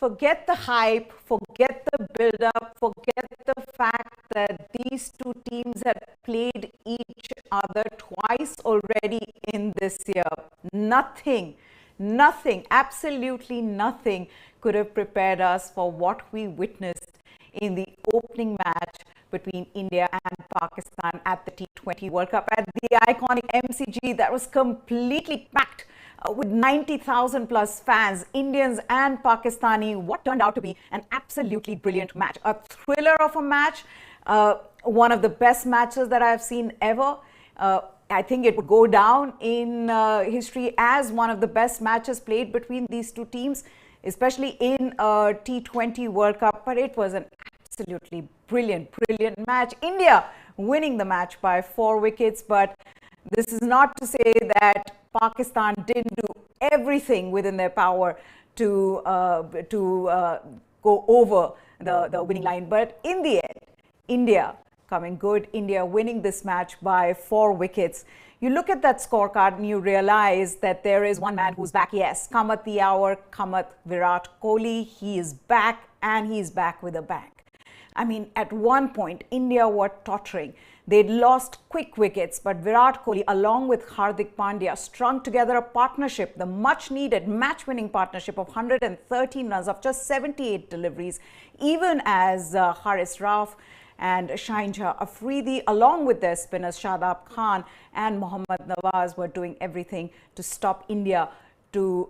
forget the hype, forget the build-up, forget the fact that these two teams had played each other twice already in this year. Nothing, absolutely nothing could have prepared us for what we witnessed in the opening match between India and Pakistan at the T20 World Cup at the iconic MCG that was completely packed with 90,000 plus fans, Indians and Pakistani. What turned out to be an absolutely brilliant match, a thriller of a match, one of the best matches that I've seen ever. I think it would go down in history as one of the best matches played between these two teams, especially in a T20 World Cup. But it was an absolutely brilliant match. India winning the match by 4 wickets. But this is not to say that Pakistan didn't do everything within their power to go over the winning line. But in the end, India coming good, India winning this match by 4 wickets. You look at that scorecard and you realize that there is one man who's back. Yes, Kamat the hour, Kamat Virat Kohli. He is back, and he's back with a bang. I mean, at one point, India were tottering. They'd lost quick wickets, but Virat Kohli, along with Hardik Pandya, strung together a partnership, the much-needed match-winning partnership of 113 runs of just 78 deliveries, even as Haris Rauf and Shaheen Shah Afridi, along with their spinners Shadab Khan and Mohammad Nawaz, were doing everything to stop India to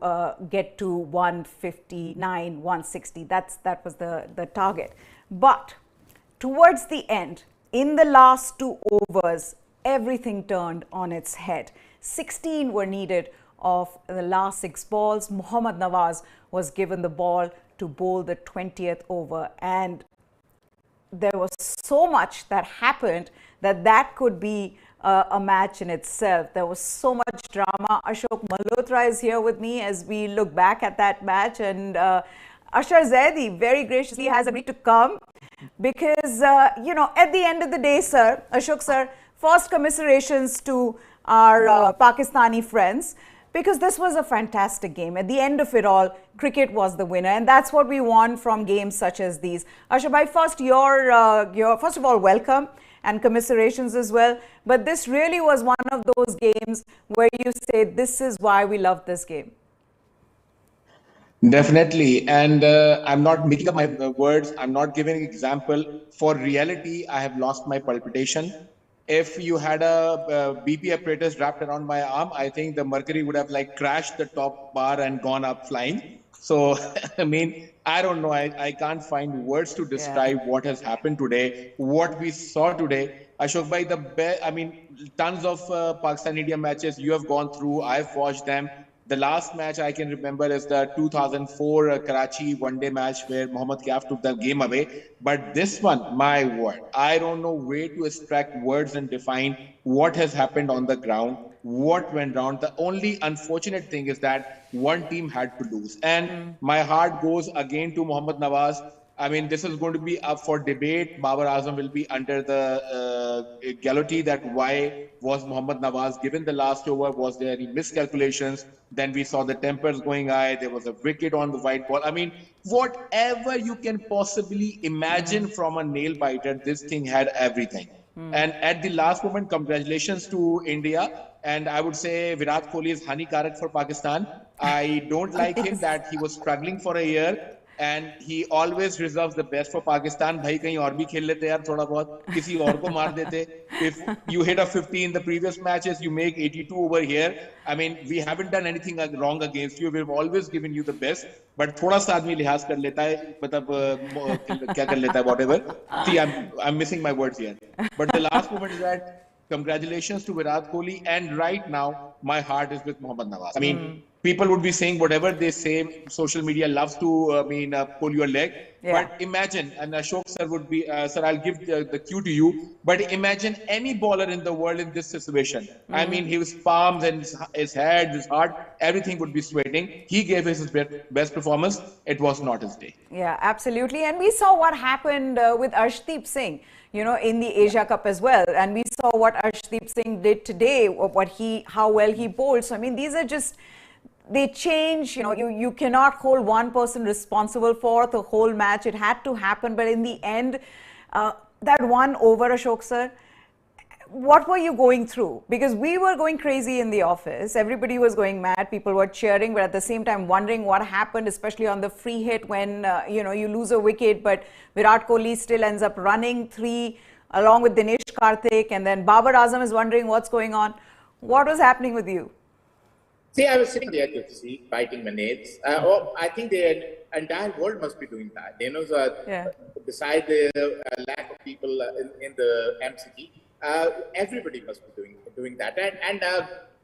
get to 159, 160. That was the target. But towards the end, in the last 2 overs, everything turned on its head. 16 were needed of the last 6 balls. Mohammad Nawaz was given the ball to bowl the 20th over, and there was so much that happened that could be a match in itself. There was so much drama. Ashok Malhotra is here with me as we look back at that match, and Ashar Zaidi very graciously has agreed to come because, at the end of the day, sir, Ashok sir, first commiserations to our Pakistani friends, because this was a fantastic game. At the end of it all, cricket was the winner, and that's what we want from games such as these. Ashar bhai, first, first of all, welcome and commiserations as well. But this really was one of those games where you say, this is why we love this game. Definitely. And I'm not making up my words. I'm not giving an example. For reality, I have lost my palpitation. If you had a BP apparatus wrapped around my arm, I think the mercury would have crashed the top bar and gone up flying. So, I mean, I don't know. I can't find words to describe what has happened today, what we saw today. Ashok bhai, tons of Pakistan-India matches you have gone through. I've watched them. The last match I can remember is the 2004 Karachi one-day match where Mohammad Kaif took the game away. But this one, my word, I don't know where to extract words and define what has happened on the ground, what went wrong. The only unfortunate thing is that one team had to lose. And my heart goes again to Mohammad Nawaz. I mean, this is going to be up for debate. Babar Azam will be under the guillotine that why was Mohammad Nawaz given the last over? Was there any miscalculations? Then we saw the tempers going high. There was a wicket on the white ball. I mean, whatever you can possibly imagine from a nail biter, this thing had everything. And at the last moment, congratulations to India. And I would say Virat Kohli is honeykarak for Pakistan. I don't like him that he was struggling for a year. And he always reserves the best for Pakistan. Bhai kahin aur bhi khel lete yaar thoda bahut, kisi aur ko maar dete. If you hit a 50 in the previous matches, you make 82 over here. I mean, we haven't done anything wrong against you. We've always given you the best. But thoda sa aadmi lihaz kar leta hai, matlab kya kar leta hai, whatever. See, I'm missing my words here. But the last moment is that congratulations to Virat Kohli. And right now, my heart is with Mohammad Nawaz. I mean, people would be saying whatever they say. Social media loves to pull your leg. But imagine, and Ashok sir would be, sir, I'll give the cue to you. But imagine any bowler in the world in this situation. I mean, his palms and his head, his heart, everything would be sweating. He gave his best performance. It was not his day. Yeah, absolutely. And we saw what happened with Arshdeep Singh, in the Asia Cup as well. And we saw what Arshdeep Singh did today, how well he bowled. So, I mean, these are just they change, you cannot hold one person responsible for the whole match. It had to happen. But in the end, that one over, Ashok sir, what were you going through? Because we were going crazy in the office. Everybody was going mad. People were cheering, but at the same time wondering what happened, especially on the free hit when, you lose a wicket, but Virat Kohli still ends up running 3 along with Dinesh Karthik, and then Babar Azam is wondering what's going on. What was happening with you? See, I was sitting there to see, biting my nails. I think the entire world must be doing that. Besides the lack of people in the MCG, everybody must be doing that. And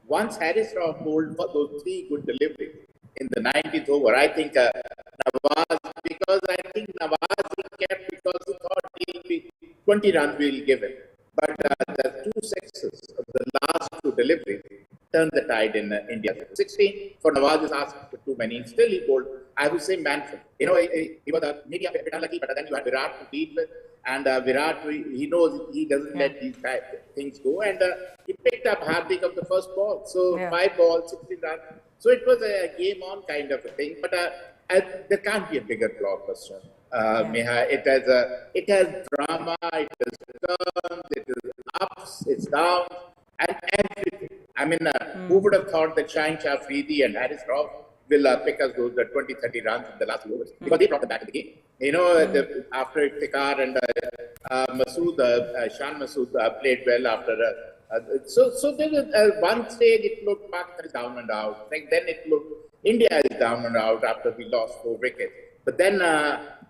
once Harris Raw bowled for those 3 good deliveries in the 90th over, I think Nawaz, because I think Nawaz he kept because he thought he'll be 20 runs we'll give him. But the 2 sixes of the last 2 deliveries turned the tide in India. 16 for Nawaz is asking for too many. Still he bowled, I would say, manful. He was maybe a bit unlucky, but then you had Virat to deal with. And Virat, he knows he doesn't let these things go. And he picked up Hardik of the first ball. So 5 balls, 16 runs. So it was a game on kind of a thing. But there can't be a bigger blockbuster. Meha, it has drama, it has turns, it is ups, it's downs, and everything. I mean, who would have thought that Shaheen Shah Afridi and Harris Raw will pick us those 20, 30 runs in the last 2 overs? Because they brought them back in the game. After Iftikhar and Shan Masood played well after. So there was one stage it looked Pakistan is down and out. Then it looked India is down and out after we lost 4 wickets. But then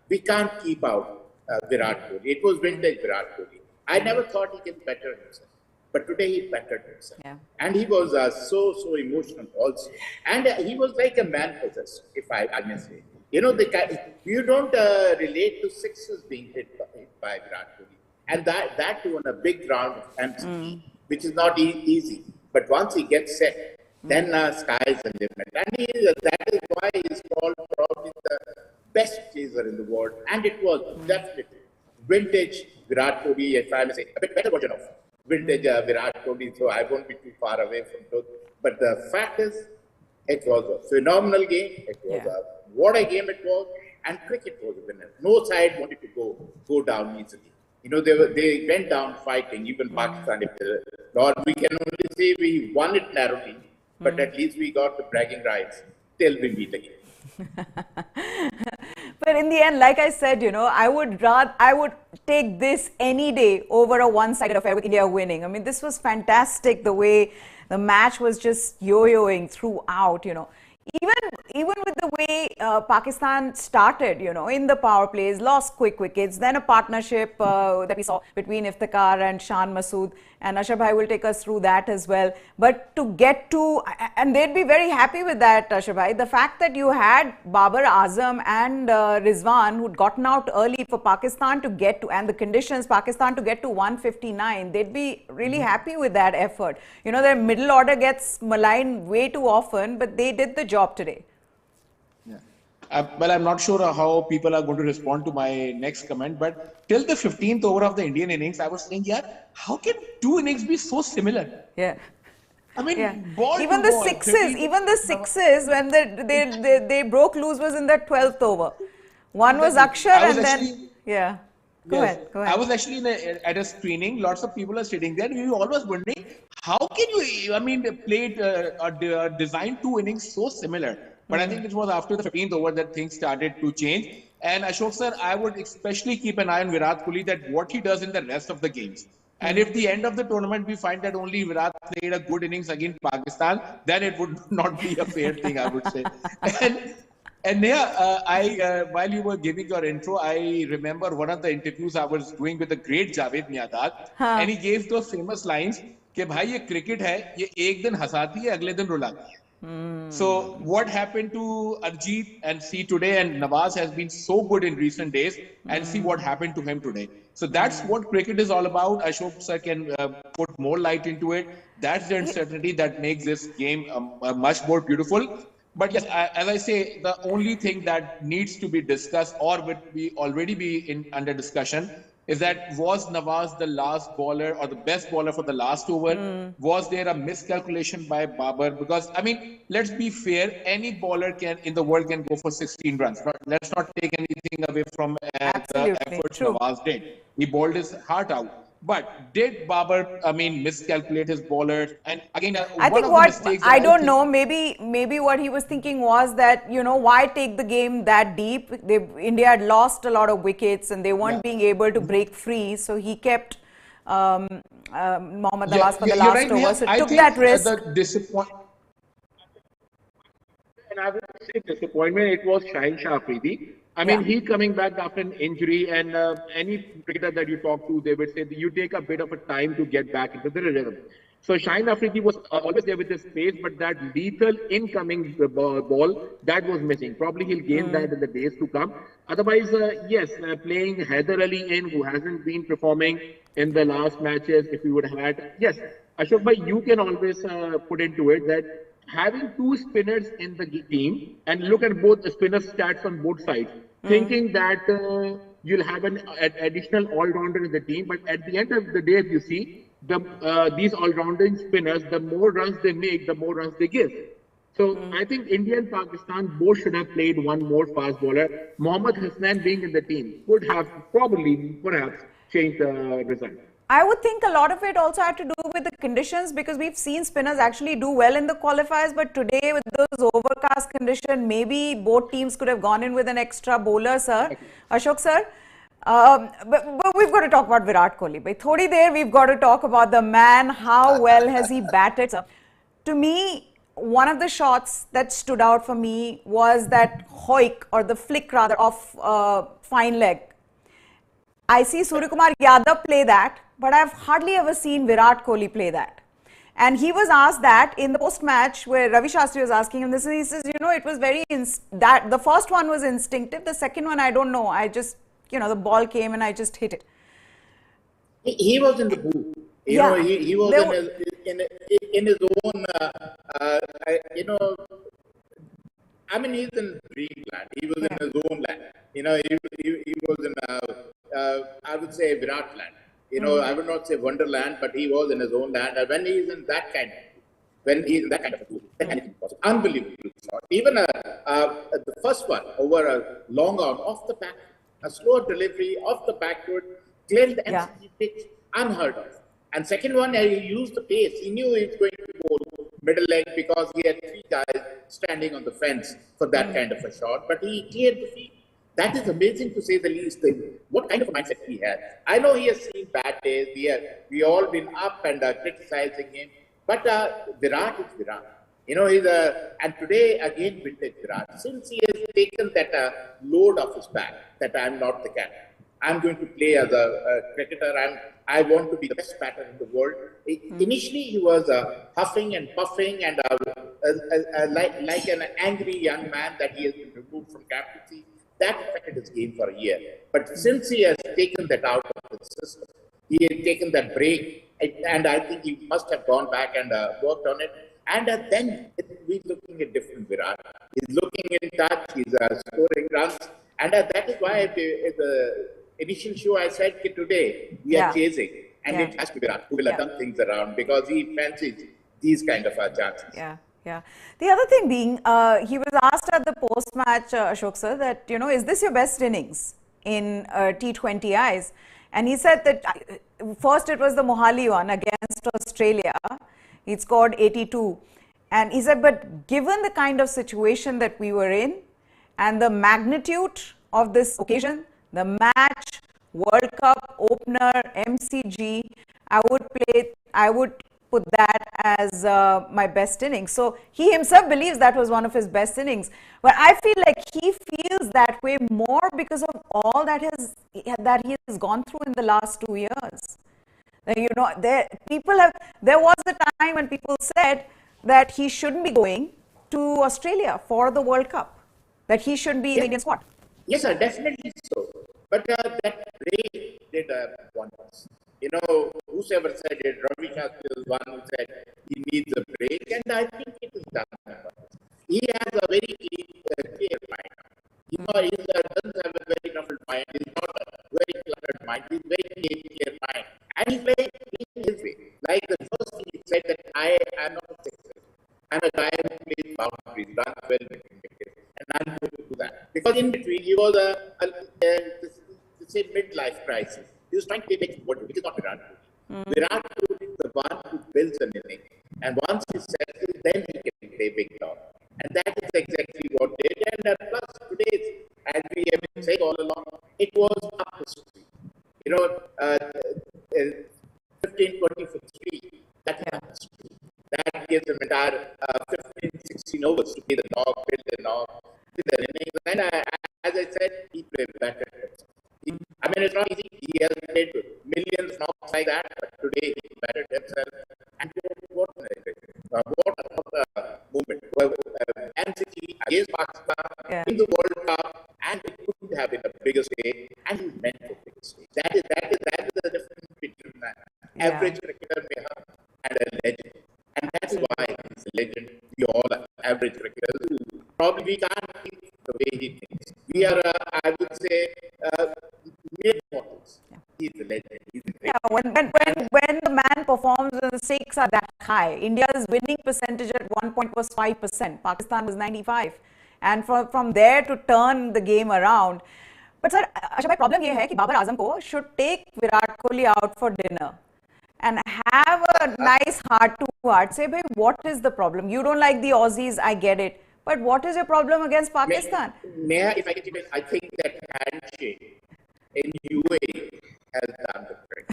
we can't keep out Virat Kohli. It was vintage Virat Kohli. I never thought he can better himself. But today he bettered himself. Yeah. And he was so emotional also. And he was like a man possessed, if I may say. You don't relate to sixes being hit by Virat Kohli. And that too on a big ground of MCG, which is not easy. But once he gets set, then sky's the limit. And that is why he's called probably the best chaser in the world. And it was definitely vintage Virat Kohli, if I may say, a bit better version of vintage Virat Kohli, so I won't be too far away from those. But the fact is, it was a phenomenal game. It was what a game it was, and cricket was a winner. No side wanted to go down easily. They went down fighting, even Pakistan. Lord, we can only say we won it narrowly, but at least we got the bragging rights till we meet again. But in the end, like I said, I would take this any day over a one-sided affair with India winning. I mean, this was fantastic, the way the match was just yo-yoing throughout, Even with the way Pakistan started, in the power plays, lost quick wickets, then a partnership that we saw between Iftikhar and Shan Masood, and Ashar Bhai will take us through that as well. But to get to, and they'd be very happy with that, Ashar Bhai, the fact that you had Babar Azam and Rizwan who'd gotten out early for Pakistan to get to, and the conditions, Pakistan to get to 159, they'd be really happy with that effort. Their middle order gets maligned way too often, but they did the job today. Well, I'm not sure how people are going to respond to my next comment, but till the 15th over of the Indian innings, I was saying, how can 2 innings be so similar? Yeah. I mean, even the sixes, when they broke loose was in that 12th over. One was Akshar and then, Go ahead. I was actually at a screening. Lots of people are sitting there. We were always wondering, how can you, play or design 2 innings so similar? But I think it was after the 15th over that things started to change. And Ashok sir, I would especially keep an eye on Virat Kohli, that what he does in the rest of the games. And if the end of the tournament we find that only Virat played a good innings against Pakistan, then it would not be a fair thing, I would say. And Neha, while you were giving your intro, I remember one of the interviews I was doing with the great Javed Miandad, and he gave those famous lines, कि भाई ये cricket है, ये एक दिन हंसाती है, अगले दिन रुलाती है. So what happened to Arjit, and see today, and Nawaz has been so good in recent days, and see what happened to him today. So that's what cricket is all about. Ashok sir can put more light into it. That's the uncertainty that makes this game much more beautiful. But yes, as I say, the only thing that needs to be discussed or would be already be under discussion is that was Nawaz the last bowler or the best bowler for the last over? Was there a miscalculation by Babar? Because I mean, let's be fair, any bowler can in the world can go for 16 runs. Let's not take anything away from the Absolutely efforts true. Nawaz did. He bowled his heart out. But did Babar, I mean, miscalculate his bowlers? And again, I one think of the what mistakes that I I don't think. know, maybe what he was thinking was that, you know, why take the game that deep? India had lost a lot of wickets and they weren't being able to break free, so he kept Mohammad Nawaz for the You're last right, over, Neha. so I took think that risk. the disappointment. And I would say disappointment, it was Shaheen Shah Afridi. I mean, he coming back after an injury, and any cricketer that you talk to, they would say that you take a bit of a time to get back into the rhythm. So Shaheen Afridi was always there with his pace, but that lethal incoming ball, that was missing. Probably he'll gain that in the days to come. Otherwise, yes, playing Haider Ali in, who hasn't been performing in the last matches, if we would have had, yes, Ashok bhai, you can always put into it that having two spinners in the team and look at both the spinner stats on both sides, thinking that you'll have an additional all-rounder in the team, but at the end of the day, if you see, these all-rounding spinners, the more runs they make, the more runs they give. So I think India and Pakistan both should have played one more fast bowler. Mohammad Hasnan being in the team could have perhaps changed the result. I would think a lot of it also had to do with the conditions, because we've seen spinners actually do well in the qualifiers, but today with those overcast conditions, maybe both teams could have gone in with an extra bowler, sir. Ashok sir, but we've got to talk about Virat Kohli. By thodi der, we've got to talk about the man. How well has he batted, sir? To me, one of the shots that stood out for me was that hoik, or the flick rather, of fine leg. I see Suryakumar Yadav play that, but I've hardly ever seen Virat Kohli play that. And he was asked that in the post-match where Ravi Shastri was asking him this, and he says, you know, it was very, that the first one was instinctive, the second one, I don't know, I just, you know, the ball came and I just hit it. He was in the booth. You know, he was in his own, you know, I mean, he's in dreamland. He was in his own land. You know, he was in, I would say, Virat land. You know, I would not say Wonderland, but he was in his own land. And when he's in that kind of, a tool, then anything possible. Unbelievable shot. Even the first one over a long on, off the back, a slow delivery, off the backward, clearing the MCG pitch, unheard of. And second one, he used the pace. He knew he was going to bowl middle leg because he had three guys standing on the fence for that kind of a shot. But he cleared the field. That is amazing to say the least. What kind of a mindset he had. I know he has seen bad days. We all been up and criticizing him. But Virat is Virat. You know, and today again vintage Virat. Since he has taken that load off his back, that I'm not the captain. I'm going to play as a cricketer. I want to be the best batter in the world. Initially, he was huffing and puffing and like an angry young man that he has been removed from captaincy. That affected his game for a year. But since he has taken that out of the system, he has taken that break, and I think he must have gone back and worked on it. And then we're looking at different Virat. He's looking in touch, he's scoring runs. And that is why the initial show I said today, we are chasing. And it has to be Virat who will have done things around because he fancies these kind of chances. Yeah. The other thing being, he was asked at the post-match, Ashok sir, that, you know, is this your best innings in T20Is? And he said that first it was the Mohali one against Australia. He scored 82. And he said, but given the kind of situation that we were in and the magnitude of this occasion, the match, World Cup, opener, MCG, I would put that as my best innings. So he himself believes that was one of his best innings. But I feel like he feels that way more because of all that he has gone through in the last 2 years. You know, there was a time when people said that he shouldn't be going to Australia for the World Cup, that he shouldn't be in the Indian squad. Yes, sir, definitely so. But that break did wonders. You know, whosoever said it, Ravi Shastri was one who said he needs a break, and I think it is done. He has a very clear mind. You know, he doesn't have a very troubled mind. He's not a very cluttered mind. He's very said that I am not a sixer. I'm a guy who plays boundaries, runs well between wickets, and I'm going to do that. Because in between, he was say midlife crisis. He was trying to make what, which is not Virat Kohli. Virat Kohli is the one who builds an inning, and once he's settled, then he can play big dog. And that is exactly what they did. And plus, today, as we have been saying all along, it was up the street. You know, 15, 20 for 3, that is up the street. That gives them entire 15, 16 overs to play the dog, build the dog, with an innings. And as I said, he played better. I mean, it's not easy. He has played millions knocks like that, but today he batted himself. And what a moment. MCG against Pakistan in the World Cup, and it couldn't have been a bigger stage, and he meant for bigger stage. That is the difference between an average cricketer Meha and a legend. And that's why he's a legend. We all are average cricketers who probably we can't think the way he thinks. We are, I would say, mere mortals. He's a legend. He's a great when the man performs and the stakes are that high, India's winning percentage at one point was 5%. Pakistan was 95%. And from there to turn the game around. But sir, Ashar bhai, problem ye hai ki Babar Azam ko should take Virat Kohli out for dinner and have a nice heart-to-heart. Say, bhai, what is the problem? You don't like the Aussies, I get it. But what is your problem against Pakistan? Meha, if I can tell you, I think that handshake in UAE has done the trick.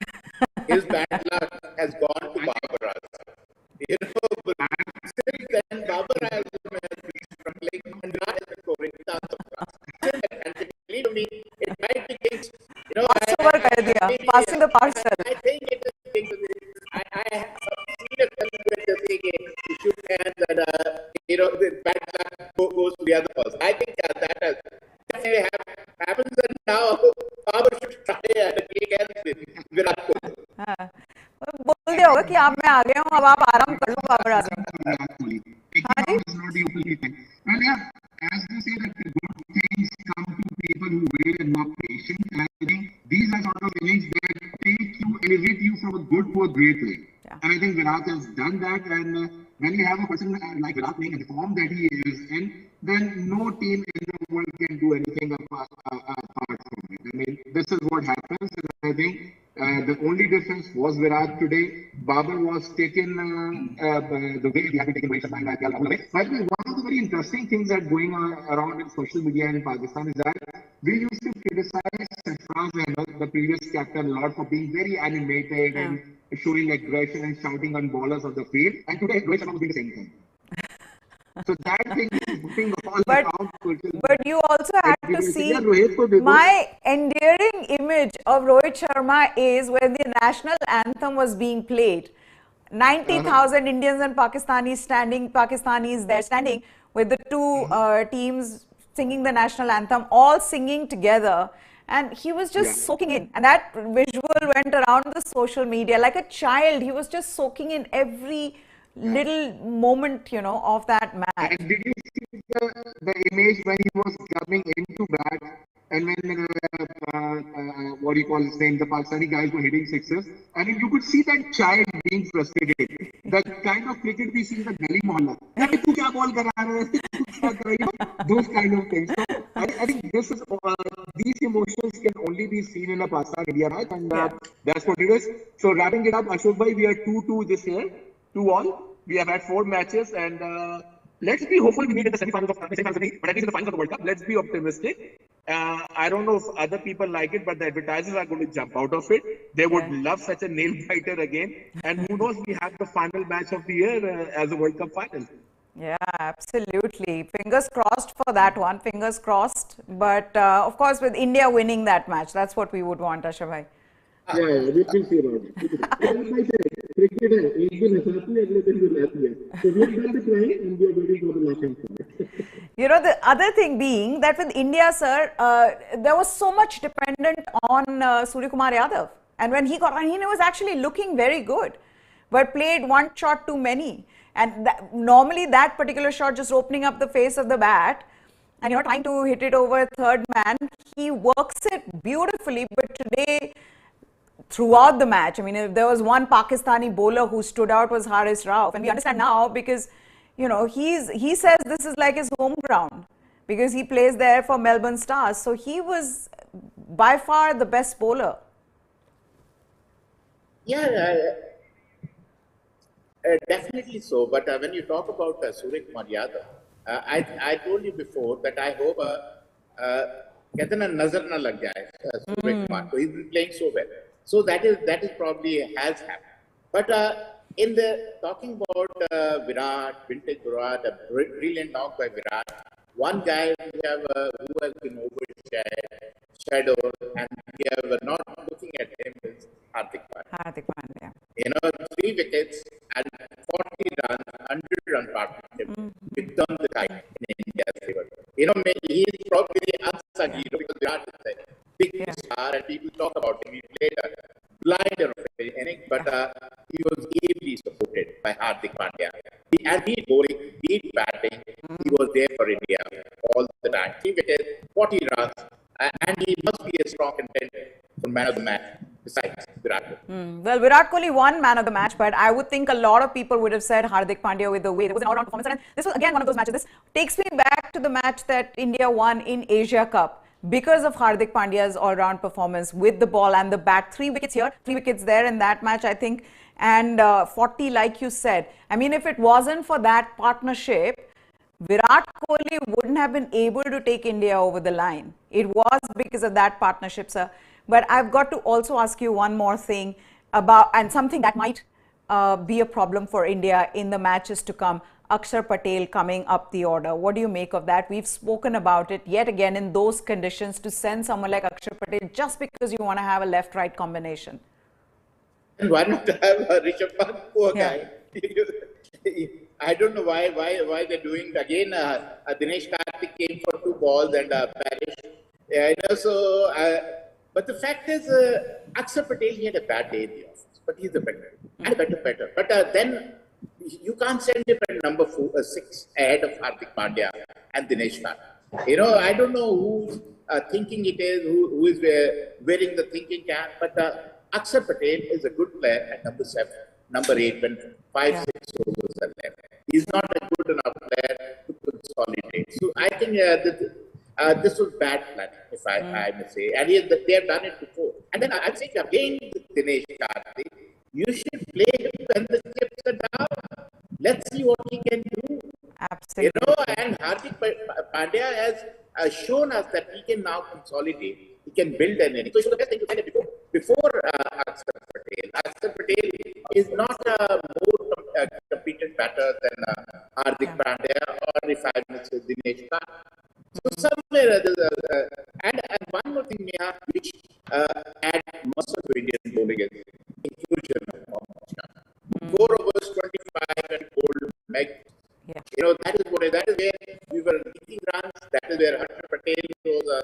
His bad luck has gone to Babar Azam. You know, but since then, Babar Azam has been struggling and Virat has been scoring tons of runs. Since that handshake, believe me, it might be things, you know, passing the parcel. I think it is things. I have seen a celebrity saying you should hands and you know the bad luck goes to the other person. I think that has happens, and now Babar should try and take hands with Virat Kohli. बोल दिया होगा कि आप मैं आ गया हूँ अब आप आराम कर लो बाबर आजम. हाँ जी. Well, yeah, as they say that good things come to people who wait and are patient. And I think these are sort of innings that take you, elevate you from a good to a great way. Yeah. And I think Virat has done that. And when you have a person like Virat playing in the form that he is in, then no team in the world can do anything apart from it. I mean, this is what happens. And I think the only difference was Virat today. Babar was taken the way he had been taken away from IPL. By the way, one of the very interesting things that going around in social media in Pakistan is that we used to criticize Ashar Zaidi, the previous captain, a lot for being very animated and showing aggression and shouting on ballers of the field. And today, Rohit Sharma was doing the same thing. So that thing is putting all but you also had to see my endearing image of Rohit Sharma is when the national anthem was being played. 90,000 Indians and Pakistanis there standing with the two teams singing the national anthem, all singing together. And he was just soaking in. And that visual went around the social media like a child. He was just soaking in every little moment, you know, of that match. And did you see the image when he was coming into bat and when what do you call his name, the Pakistani guys were hitting sixes, and you could see that child being frustrated. The kind of cricket we see in the Delhi Mohalla. Those kind of things. So I think this is these emotions can only be seen in a Pakistan-India match, and that's what it is. So wrapping it up, Ashok bhai, we are 2-2 this year. 2-all. We have had 4 matches, and let's be hopeful we meet in the semi-finals but at least in the finals of the World Cup. Let's be optimistic. I don't know if other people like it, but the advertisers are going to jump out of it. They would love such a nail-biter again. And who knows, we have the final match of the year as a World Cup final. Yeah, absolutely. Fingers crossed for that one. Fingers crossed. But of course, with India winning that match, that's what we would want, Ashar bhai. Yeah, we will see about it. Cricket है, एक दिन हंसाती है, अगले दिन रुलाती है. So we have done the try and we are waiting for the laughing part. You know, the other thing being that with India, sir, there was so much dependent on Suryakumar Yadav. And when he got on, he was actually looking very good, but played one shot too many. And normally that particular shot just opening up the face of the bat and you're trying to hit it over third man, he works it beautifully. But today, throughout the match. I mean, if there was one Pakistani bowler who stood out was Haris Rauf, and we understand now because, you know, he says this is like his home ground because he plays there for Melbourne Stars. So he was by far the best bowler. Yeah, definitely so. But when you talk about Surya Kumar Yadav, I told you before that I hope कहते ना नजर ना लग जाए सूर्य कुमार को. He's been playing so well. So that is probably has happened. But in the talking about Virat, vintage Virat, a brilliant knock by Virat, one guy who has been overshadowed and we are not looking at him is Hardik Pandya. Hardik Pandya. You know, 3 wickets and 40 runs, 100-run partnership with turned the tide in India's favor. You know, he is probably the unsung hero because Virat is a big star and people talk about him. He played a blinder of an inning, but he was ably supported by Hardik Pandya. And be it bowling, be it batting, he was there for India all the time. 3 wickets, 40 runs, and he must be a strong contender for man of the match besides Virat Kohli. Well, Virat Kohli won man of the match, but I would think a lot of people would have said Hardik Pandya with the way it was an all-round performance. And this was again one of those matches. This takes me back to the match that India won in Asia Cup because of Hardik Pandya's all-round performance with the ball and the bat. 3 wickets here, 3 wickets there in that match, I think, and 40, like you said. I mean, if it wasn't for that partnership, Virat Kohli wouldn't have been able to take India over the line. It was because of that partnership, sir. But I've got to also ask you one more thing about, and something that might be a problem for India in the matches to come. Akshar Patel coming up the order. What do you make of that? We've spoken about it yet again in those conditions to send someone like Akshar Patel just because you want to have a left-right combination. And why not have Rishabh Pant, poor guy? I don't know why they're doing it. Again, Dinesh Karthik came for 2 balls and Parish. But the fact is, Akshar Patel, he had a bad day in the office, but he's a better and better. But then you can't send him at number 6 ahead of Hardik Pandya and Dinesh Karthik. You know, I don't know who's thinking it is, who is wearing the thinking cap, but Akshar Patel is a good player at number 7, number 8 when 5, 6 overs are left. He's not a good enough player to consolidate. So I think this was bad planning, if I may say. And they have done it before. And then I'm saying, again, Dinesh Karthik, you should play him when the chips are down. Let's see what he can do. Absolutely. You know, and Hardik Pandya has shown us that he can now consolidate. He can build an inning. So it's the best thing to say before Akshar Patel. Akshar Patel is not a more competent batter than Hardik Pandya or if I may say Dinesh Karthik. So somewhere, and one more thing, Meha, which add most of Indian bowling is inclusion of Mohammad Shami. 4 overs, 25 and gold leg. Yeah. You know, that is where we were leaking runs. That is where Harshar Patel was a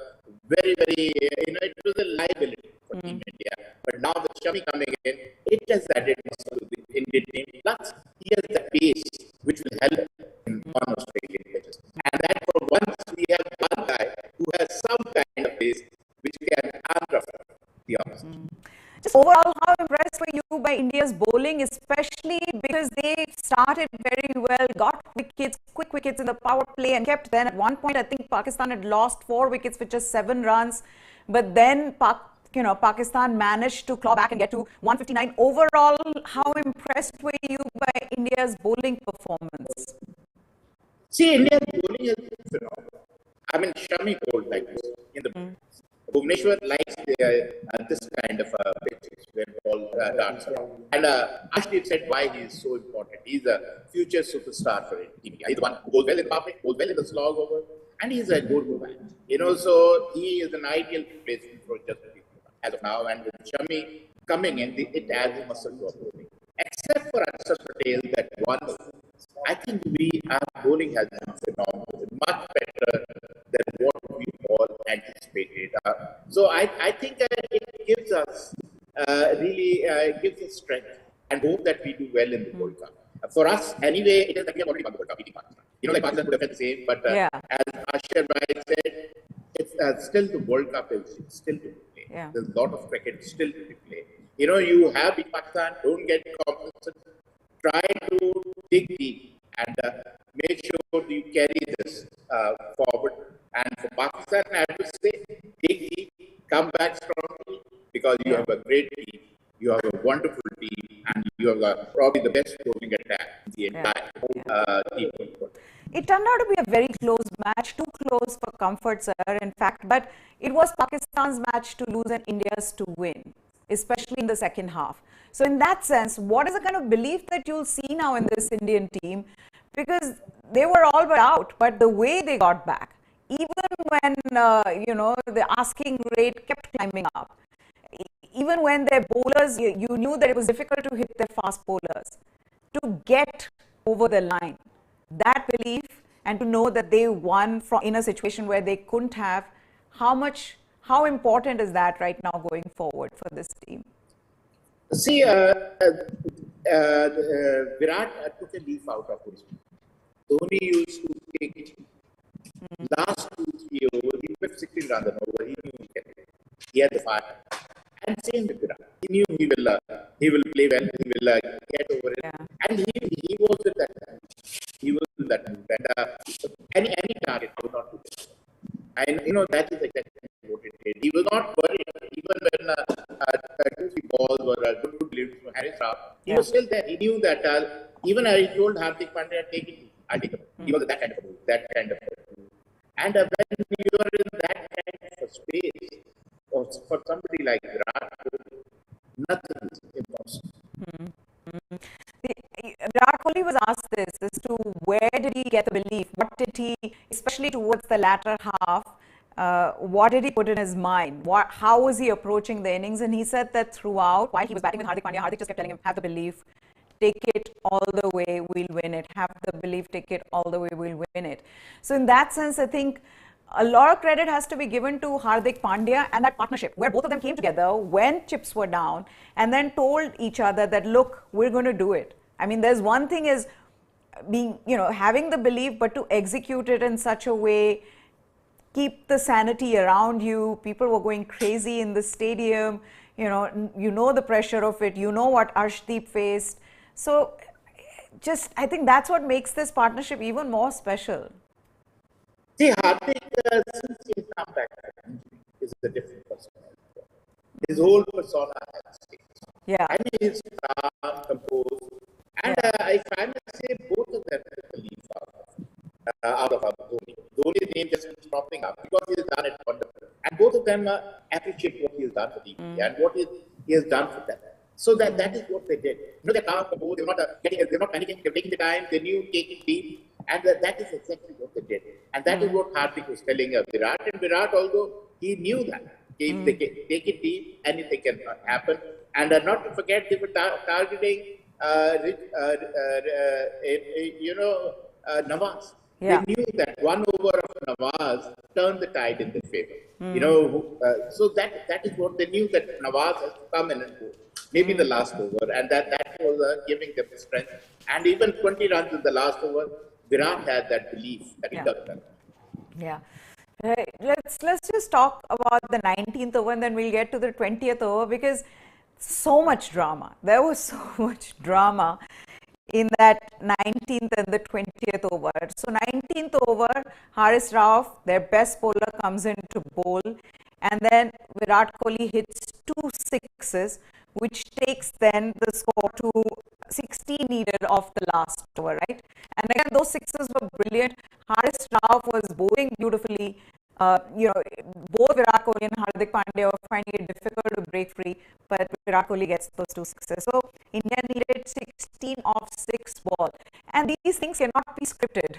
very, it was a liability for Team India. But now with Shami coming in, it has added muscle to the Indian team. Plus, he has the pace which will help in on Australian pitches. And that for once we have one guy who has some kind of pace which can unruffle the opposition. Just overall, how impressed were you by India's bowling, especially because they started very well, got wickets, quick wickets in the power play and kept then at one point, I think Pakistan had lost 4 wickets with just 7 runs. But then, Pakistan managed to claw back and get to 159. Overall, how impressed were you by India's bowling performance? See, India's bowling has been phenomenal. I mean, Shami bowled like this in the Bhubaneswar likes this kind of pitches where ball darts around. And Ashleep said why he is so important. He's a future superstar for India. He's the one who goes well in the public, goes well in the slog over, and he's a good man. You know, so he is an ideal replacement for just as of now. And with Shami coming in, it adds muscle to our bowling. Except for Ashar Patel, that one, I think our bowling has been phenomenal, much better than what we all anticipated. So I think it gives us gives us strength and hope that we do well in the World Cup. For us, anyway, it is like we have already won the World Cup beating Pakistan. You know, like Pakistan would have done the same, but as Ashar said, it's still the World Cup is still to be played. Yeah. There's a lot of cricket still to be played. You have in Pakistan, don't get complacent. Try to dig deep and make sure you carry this forward. And for Pakistan, I have to say, dig deep, come back strongly, because you have a great team, you have a wonderful team, and you have probably the best bowling attack in the entire team. It turned out to be a very close match, too close for comfort, sir, in fact. But it was Pakistan's match to lose and India's to win, especially in the second half. So in that sense, what is the kind of belief that you'll see now in this Indian team? Because they were all but out, but the way they got back, even when, the asking rate kept climbing up, even when their bowlers, you knew that it was difficult to hit their fast bowlers, to get over the line, that belief, and to know that they won in a situation where they couldn't have, how important is that right now going forward for this team? See, Virat took a leaf out of his book. Dhoni used to take last 2-3 overs, he was 16 runs an over, he knew he had the fire. And same with Virat. He knew he will play well, he will get over it. Yeah. And he was with that man. He was with that man. And any target would not do it. And that is exactly what it did. He was not worried, even when 2-3 balls were a good lead from Harris Rao. He was still there. He knew that even I told Hardik Pandya, take it. I'll take it. He was that kind of a And when you are in that kind of space, or for somebody like Virat, nothing is impossible. Virat Kohli was asked this as to where did he get the belief? What did he, especially towards the latter half, what did he put in his mind? How was he approaching the innings? And he said that throughout, while he was batting with Hardik Pandya, Hardik just kept telling him, have the belief, take it all the way, we'll win it. Have the belief, take it all the way, we'll win it. So in that sense, I think a lot of credit has to be given to Hardik Pandya and that partnership where both of them came together when chips were down and then told each other that, look, we're going to do it. I mean, there's one thing is being, having the belief, but to execute it in such a way, keep the sanity around you. People were going crazy in the stadium. You know the pressure of it. You know what Arshdeep faced. So I think that's what makes this partnership even more special. See, Hardik, since he come back, is a different person. His whole persona has changed. Yeah. I mean, he's calm, composed. And if I may say, both of them believe out of Dhoni. Dhoni's name just keeps popping up because he has done it wonderfully. And both of them appreciate what he has done for the India and what he has done for them. So that is what they did. They're calm, composed, they're not panicking, they're taking the time, they knew taking deep. And that is exactly what they did. And that is what Hardik was telling Virat. And Virat, although he knew that, if they can take it deep, anything can happen. And not to forget, they were targeting, Nawaz. Yeah. They knew that one over of Nawaz turned the tide in their favor. So that is what they knew, that Nawaz has to come in and go. Maybe the last over. And that was giving them strength. And even 20 runs in the last over, Virat had that belief that he does that. Yeah. Let's just talk about the 19th over and then we'll get to the 20th over because so much drama. There was so much drama in that 19th and the 20th over. So 19th over, Haris Rauf, their best bowler, comes in to bowl and then Virat Kohli hits 2 sixes, which takes then the score to 16 needed of the last over, right? And again, those sixes were brilliant. Haris Rauf was bowling beautifully. Both Virat Kohli and Hardik Pandya were finding it difficult to break free, but Virat Kohli gets those 2 sixes. So India needed 16 off 6 ball. And these things cannot be scripted.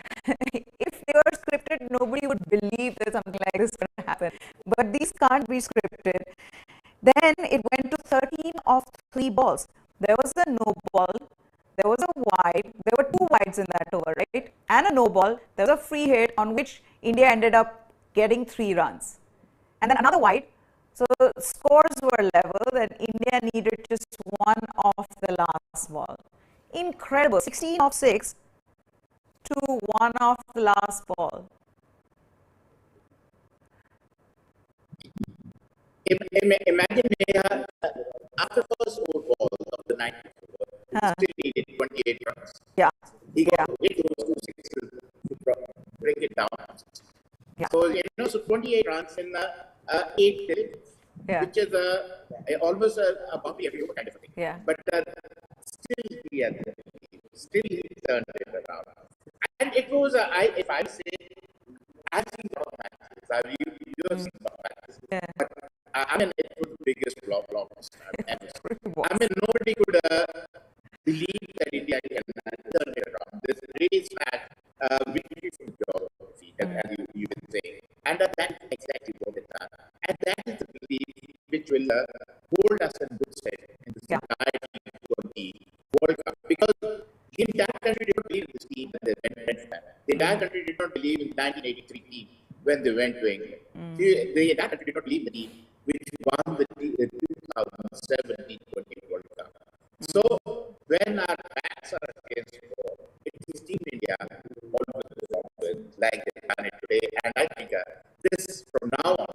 If they were scripted, nobody would believe that something like this is going to happen. But these can't be scripted. Then it went to 13 off 3 balls. There was a no ball, there was a wide, there were 2 wides in that over, right? And a no ball, there was a free hit on which India ended up getting 3 runs. And then another wide. So scores were level and India needed just 1 off the last ball. Incredible. 16 off 6 to 1 off the last ball. Imagine, after first 4 balls of the 90th over, he still needed 28 runs. Yeah. He got to hit those 2 sixes to bring it down. Yeah. So, so 28 runs in 8 innings, which is almost a boundary every over kind of a thing. Yeah. But still he had the belief. Still he turned it around. And it was, if I say, I've seen a lot of matches. You have seen a lot of matches. Yeah. But I mean, it was the biggest flop I've ever seen. I mean, nobody could believe that India can turn it around. This race match, victory from geography, as you been saying. And that's exactly what it done. And that is the belief which will hold us in good stead in this entire T20 World Cup. Because the entire country did not believe in this team when they went for that. The entire country did not believe in the 1983 team when they went to England. The entire country did not believe in the team which won the 2017 T20 World Cup. So, when our backs are against the wall, it is Team India who always perform with, like they've done it today. And I think this, from now on,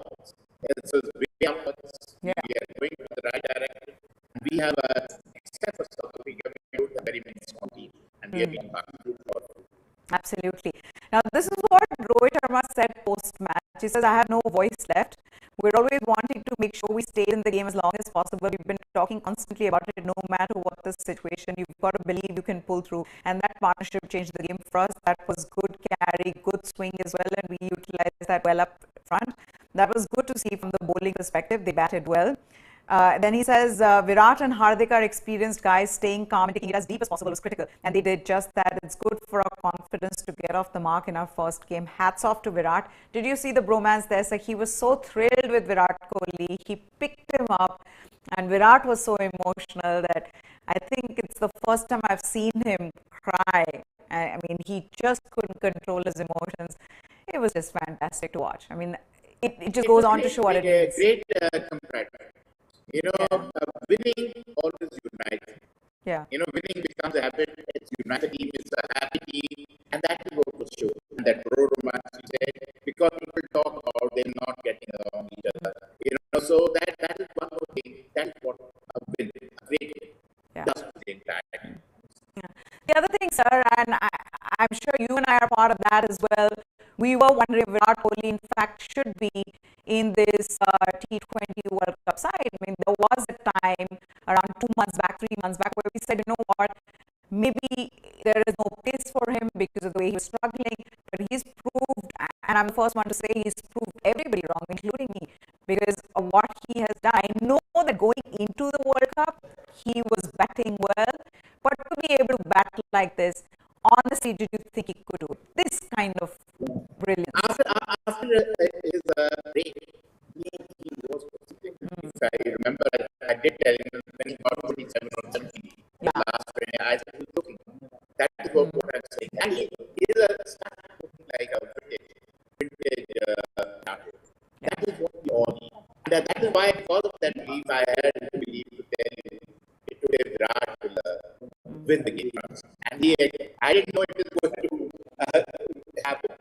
it's way upwards. We are going in the right direction. We have, except for South Africa, we don't have very many small teams. And we have been Absolutely. Now, this is what Rohit Sharma said post-match. He says, I have no voice left. We're always wanting to make sure we stay in the game as long as possible. We've been talking constantly about it. No matter what the situation, you've got to believe you can pull through. And that partnership changed the game for us. That was good carry, good swing as well. And we utilized that well up front. That was good to see from the bowling perspective. They batted well. Then he says, Virat and Hardik are experienced guys. Staying calm and taking it as deep as possible was critical. And they did just that. It's good for our confidence to get off the mark in our first game. Hats off to Virat. Did you see the bromance there? So he was so thrilled with Virat Kohli. He picked him up. And Virat was so emotional that I think it's the first time I've seen him cry. I mean, he just couldn't control his emotions. It was just fantastic to watch. I mean, it just goes on to show what it is. Great competitor. Winning always unites. Winning becomes a habit. It's united team. It's a happy team, and that is what was shown. And that romance, you said, because people talk about them not getting along each other. So that is one more thing. That's what a win, a great win, does to the entire team. The other thing, sir, and I'm sure you and I are part of that as well. We were wondering if Virat Kohli, in fact, should be in this T20 World Cup side. I mean, there was a time around 2 months back, 3 months back, where we said, you know what, maybe there is no place for him because of the way he was struggling. But he's proved, and I'm the first one to say he's proved everybody wrong, including me, because of what he has done. I know that going into the World Cup, he was batting well, but to be able to bat like this, honestly, did you think he could do this kind of brilliance? After his break, he was consistent. If I remember, I did tell him when he got 47 or 70 last training, I said, he's looking. That is what I'm saying. And he is starting looking like a vintage That is what we all need. And that is why, because of that belief, I had to believe to tell you today Virat will win the game. And I didn't know it was going to happen,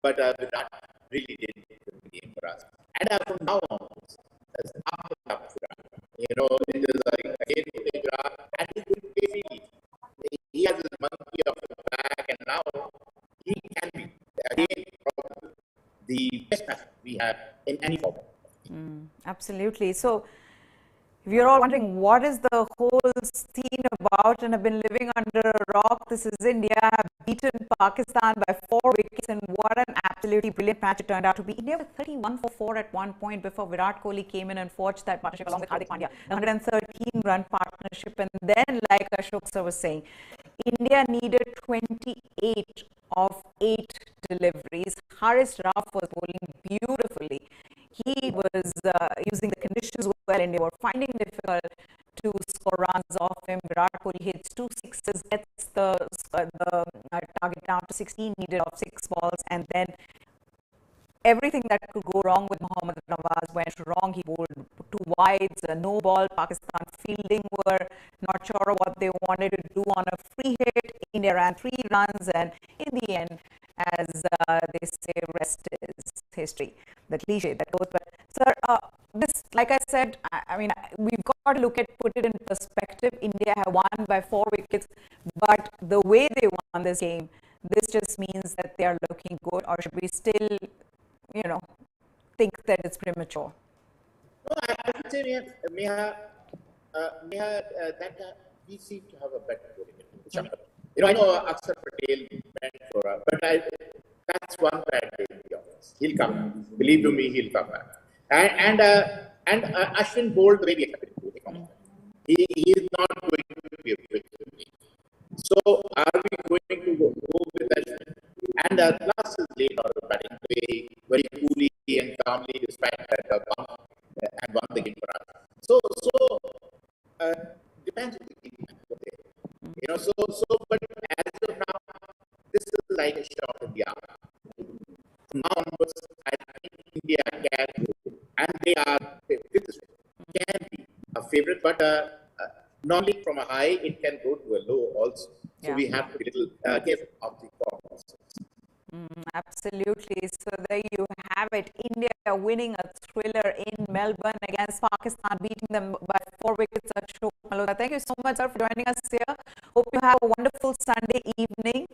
but Virat really did win the game for us. And from now on, it's up and up Virat. It is again today Virat, and he could play freely. He has his monkey off the back, and now he can be again probably the best match we have in any form. Absolutely. So, if you're all wondering what is the whole scene about and have been living under a rock, this is India have beaten Pakistan by 4 wickets, and what an absolutely brilliant match it turned out to be. India were 31 for 4 at one point before Virat Kohli came in and forged that partnership along with Hardik Pandya, a 113-run partnership. And then, like Ashok sir was saying, India needed 28 of 8 deliveries. Haris Rauf was bowling beautifully. He was using the conditions well, and they were finding it difficult to score runs off him. Virat Kohli hits 2 sixes, gets the target down to 16, needed off 6 balls, and then everything that could go wrong with Mohammad Nawaz went wrong. He bowled 2 wides, no ball. Pakistan fielding were not sure what they wanted to do on a free hit. India ran 3 runs, and in the end, as they say, rest is history. The cliche that goes. But sir, this, like I said, I mean, we've got to put it in perspective. India have won by 4 wickets, but the way they won this game, this just means that they are looking good, or should we still, think that it's premature? No, I would say, Meha, that we seem to have a better bowling. I know Akshar Patel went for us, but that's one bad day in the office. He'll come back. Believe you me, he'll come back. And Ashwin bowled very effectively. He is not going to be a victim. So are we going to go with Ashwin? And last is late order batting very coolly and calmly, despite that bump, and won the game for us. So depends on the game. But as of now, this is like a shot in the arm. From now onwards, I think India can go, and they are can be a favorite, but normally from a high, it can go to a low also. So we have to be a little careful of the performance. Absolutely. So there you have it. India winning a thriller in Melbourne against Pakistan, beating them by 4 wickets. Ashok Malhotra. Thank you so much, sir, for joining us here. Hope you have a wonderful Sunday evening.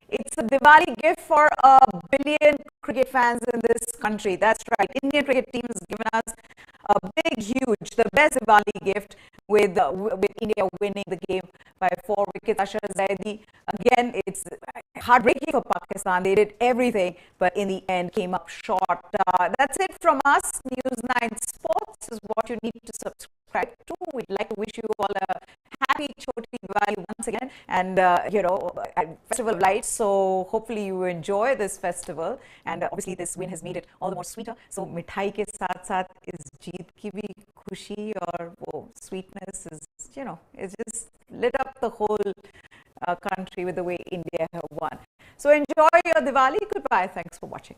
It's a Diwali gift for a billion cricket fans in this country. That's right. Indian cricket team has given us a big, huge, the best Diwali gift with India winning the game by 4 wickets. Ashar Zaidi, again, it's heartbreaking for Pakistan. They did everything, but in the end came up short. That's it from us. News 9 Sports is what you need to subscribe to. We'd like to wish you all a happy Choti Diwali once again, and Festival of Lights. So hopefully you enjoy this festival, and obviously this win has made it all the more sweeter. So mithai ke saath saath is jeet ki bhi khushi or wo sweetness is, it just lit up the whole country with the way India have won. So enjoy your Diwali. Goodbye. Thanks for watching.